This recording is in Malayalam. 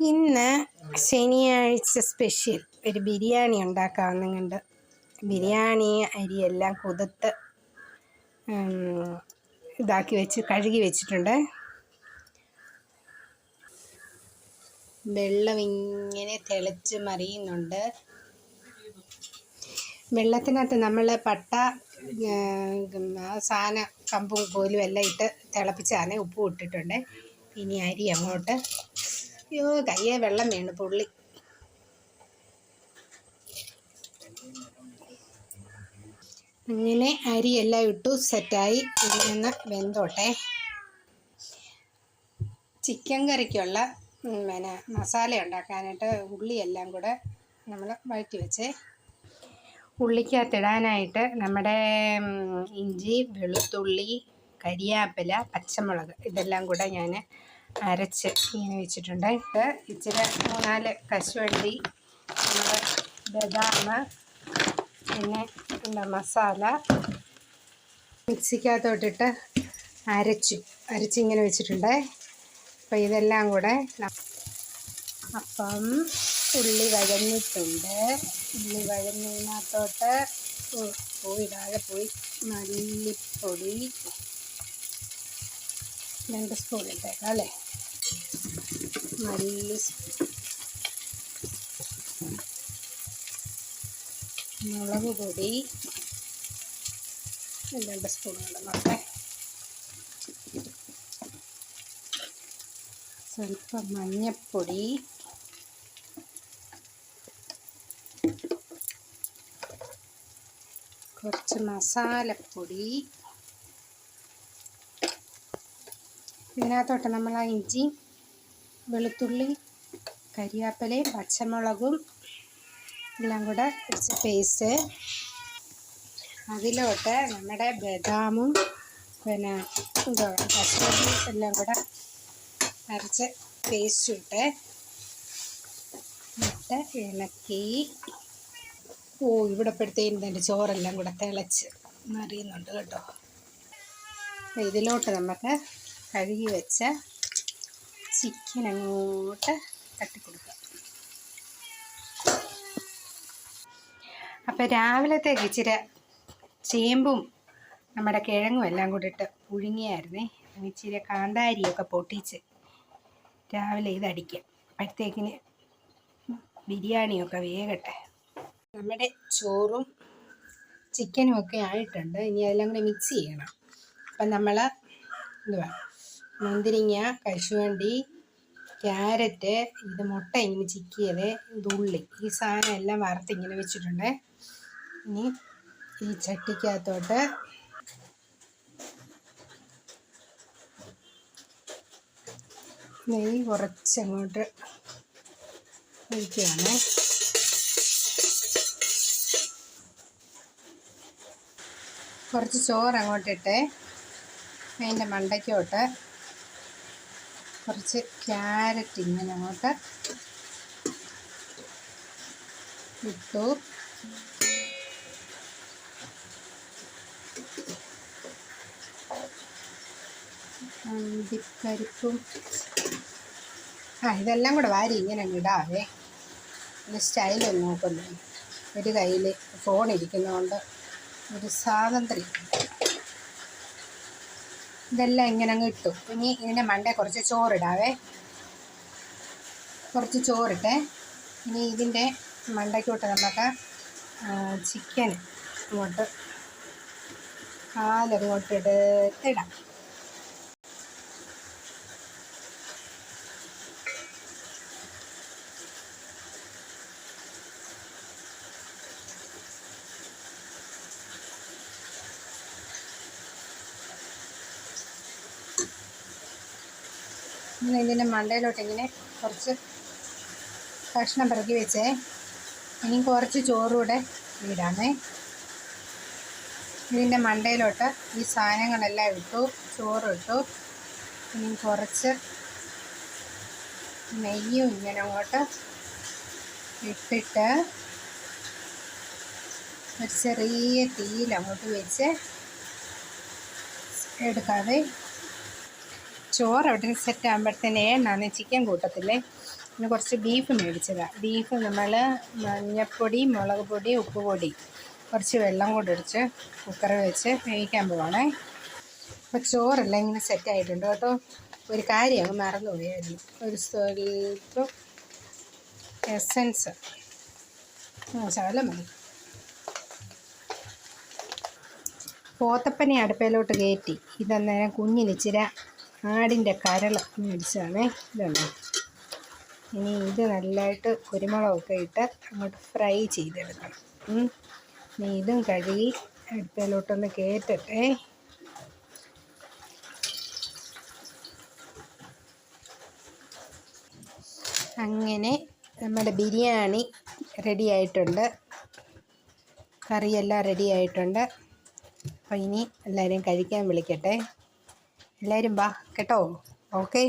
ഇന്ന് ശനിയാഴ്ച സ്പെഷ്യൽ ഒരു ബിരിയാണി ഉണ്ടാക്കാമെന്നുണ്ട്. ബിരിയാണി അരിയെല്ലാം കുതിർത്ത് കഴുകി വെച്ചിട്ടുണ്ട്. വെള്ളം ഇങ്ങനെ തിളച്ച് മറിയുന്നുണ്ട്. വെള്ളത്തിനകത്ത് നമ്മൾ പട്ട സാധനം കമ്പും കോലും എല്ലാം ഇട്ട് തിളപ്പിച്ചാണ് ഉപ്പും ഇട്ടിട്ടുണ്ട്. ഇനി അരി അങ്ങോട്ട് കയ്യെ വെള്ളം വീണ് പുള്ളി. അങ്ങനെ അരിയെല്ലാം ഇട്ടു സെറ്റായി. ഇന്ന് വെന്തോട്ടെ. ചിക്കൻ കറിക്കുള്ള മസാല ഉണ്ടാക്കാനായിട്ട് ഉള്ളിയെല്ലാം കൂടെ നമ്മൾ വഴറ്റി വെച്ചേ. ഉള്ളിക്കകത്തിടാനായിട്ട് നമ്മുടെ ഇഞ്ചി, വെളുത്തുള്ളി, കരിയാപ്പില, പച്ചമുളക് ഇതെല്ലാം കൂടെ ഞാൻ അരച്ച് ഇങ്ങനെ വെച്ചിട്ടുണ്ട്. ഇച്ചിരി 3-4 കശുവണ്ടി, ബദാം, പിന്നെ മസാല മിക്സിക്കകത്തോട്ടിട്ട് അരച്ചിങ്ങനെ വെച്ചിട്ടുണ്ട്. അപ്പോൾ ഇതെല്ലാം കൂടെ അപ്പം ഉള്ളി വഴഞ്ഞിട്ടുണ്ട്. ഉള്ളി വഴഞ്ഞതിനകത്തോട്ട് ഇടാതെ പോയി മല്ലിപ്പൊടി 2 സ്പൂൺ ഇട്ടേക്കാം അല്ലേ. മുളക് പൊടി 2 സ്പൂൺ ഇടണമൊക്കെ. സ്വല്പം മഞ്ഞൾപ്പൊടി, കുറച്ച് മസാലപ്പൊടി. ഇതിനകത്തോട്ട് നമ്മൾ ആ ഇഞ്ചി, വെളുത്തുള്ളി, കരിയാപ്പിലയും പച്ചമുളകും എല്ലാം കൂടെ കുറച്ച് പേസ്റ്റ്. അതിലോട്ട് നമ്മുടെ ബദാമും പിന്നെ കശുവണ്ടി എല്ലാം കൂടെ അരച്ച് പേസ്റ്റ് ഇട്ട് ഇളക്കി. ഇവിടെ പെടുത്തേന് എൻ്റെ ചോറെല്ലാം കൂടെ തിളച്ച് മറിയുന്നുണ്ട് കേട്ടോ. ഇതിലോട്ട് നമുക്ക് കഴുകി വെച്ച ചിക്കൻ അങ്ങോട്ട് തട്ടിക്കൊടുക്കാം. അപ്പോൾ രാവിലത്തേക്ക് ഇച്ചിരി ചേമ്പും നമ്മുടെ കിഴങ്ങും എല്ലാം കൂടി ഇട്ട് പുഴുങ്ങിയായിരുന്നേ. ഇച്ചിരി കാന്താരിയൊക്കെ പൊട്ടിച്ച് രാവിലെ ഇതടിക്കാം. അപ്പോഴത്തേക്കിന് ബിരിയാണിയൊക്കെ വേകട്ടെ. നമ്മുടെ ചോറും ചിക്കനും ഒക്കെ ആയിട്ടുണ്ട്. ഇനി അതെല്ലാം കൂടി മിക്സ് ചെയ്യണം. അപ്പം നമ്മൾ മുന്തിരിങ്ങ, കശുവണ്ടി, ക്യാരറ്റ്, ഇത് മുട്ട ഇങ്ങനെ ചിക്കിയത്, ഇത് ഉള്ളി, ഈ സാധനം എല്ലാം വറുത്തിങ്ങനെ വെച്ചിട്ടുണ്ട്. ഇനി ഈ ചട്ടിക്കകത്തോട്ട് നെയ്യ് കുറച്ചങ്ങോട്ട് ഒഴിക്കുകയാണ്. കുറച്ച് ചോറ് അങ്ങോട്ടിട്ട് അതിൻ്റെ മണ്ടയ്ക്കോട്ട് കുറച്ച് ക്യാരറ്റ് ഇങ്ങനെ അങ്ങോട്ട് ഇട്ടു. അണ്ടിപ്പരിപ്പും ഇതെല്ലാം കൂടെ വാരി ഇങ്ങനെ ഇടാവേ. ഇത് സ്റ്റൈലൊന്നും നോക്കുന്നു. ഒരു കയ്യിൽ ഫോൺ ഇരിക്കുന്നതുകൊണ്ട് ഒരു സ്വാതന്ത്ര്യം. ഇതെല്ലാം ഇങ്ങനെ അങ്ങ് ഇട്ടു. ഇനി ഇതിൻ്റെ മണ്ടേ കുറച്ച് ചോറിടാവേ. കുറച്ച് ചോറിട്ടെ. ഇനി ഇതിൻ്റെ മണ്ടയ്ക്കോട്ട് നമുക്ക് ചിക്കൻ അങ്ങോട്ട് കാലങ്ങോട്ട് എടുത്തിടാം. ഇതിൻ്റെ മണ്ടയിലോട്ട് ഇങ്ങനെ കുറച്ച് കഷ്ണം പിറക്കി വെച്ചേ. ഇനി കുറച്ച് ചോറുകൂടെ ഇടാമേ. ഇതിൻ്റെ മണ്ടയിലോട്ട് ഈ സാധനങ്ങളെല്ലാം ഇട്ടു, ചോറിട്ടു. ഇനി കുറച്ച് നെയ്യും ഇങ്ങനെ അങ്ങോട്ട് ഇട്ടിട്ട് ഒരു ചെറിയ തീയിൽ അങ്ങോട്ട് വെച്ച് എടുക്കാതെ. ചോറ് അവിടെ സെറ്റ് ആകുമ്പോഴത്തേന് ഏണ്ണാണ് ചിക്കൻ കൂട്ടത്തില്ലേ. പിന്നെ കുറച്ച് ബീഫ് മേടിച്ചതാണ്. ബീഫ് നമ്മൾ മഞ്ഞൾപ്പൊടി, മുളക് പൊടി, ഉപ്പ് പൊടി, കുറച്ച് വെള്ളം കൂടെ ഒഴിച്ച് കുക്കറിൽ വെച്ച് വേവിക്കാൻ പോവാണേ. അപ്പോൾ ചോറെല്ലാം ഇങ്ങനെ സെറ്റായിട്ടുണ്ട് കേട്ടോ. ഒരു കാര്യം അങ്ങ് മറന്നുപോയായിരുന്നു, ഒരു സ്വല്പം എസൻസ് ശകലം മതി. പോത്തപ്പനെ അടുപ്പയിലോട്ട് കയറ്റി. ഇതന്നേരം കുഞ്ഞിനിച്ചിര ആടിൻ്റെ കരൾ മേടിച്ചതാണേ. ഇതുണ്ടോ. ഇനി ഇത് നല്ലതായിട്ട് കുരുമുളകൊക്കെ ഇട്ട് അങ്ങോട്ട് ഫ്രൈ ചെയ്തെടുക്കണം. ഇനി ഇതും കഴുകി അടുപ്പയിലോട്ടൊന്ന് കയറ്റട്ടെ. അങ്ങനെ നമ്മുടെ ബിരിയാണി റെഡി ആയിട്ടുണ്ട്, കറിയെല്ലാം റെഡി ആയിട്ടുണ്ട്. അപ്പോൾ ഇനി എല്ലാവരെയും കഴിക്കാൻ വിളിക്കട്ടെ. എല്ലാവരും വാ കേട്ടോ. ഓക്കെ.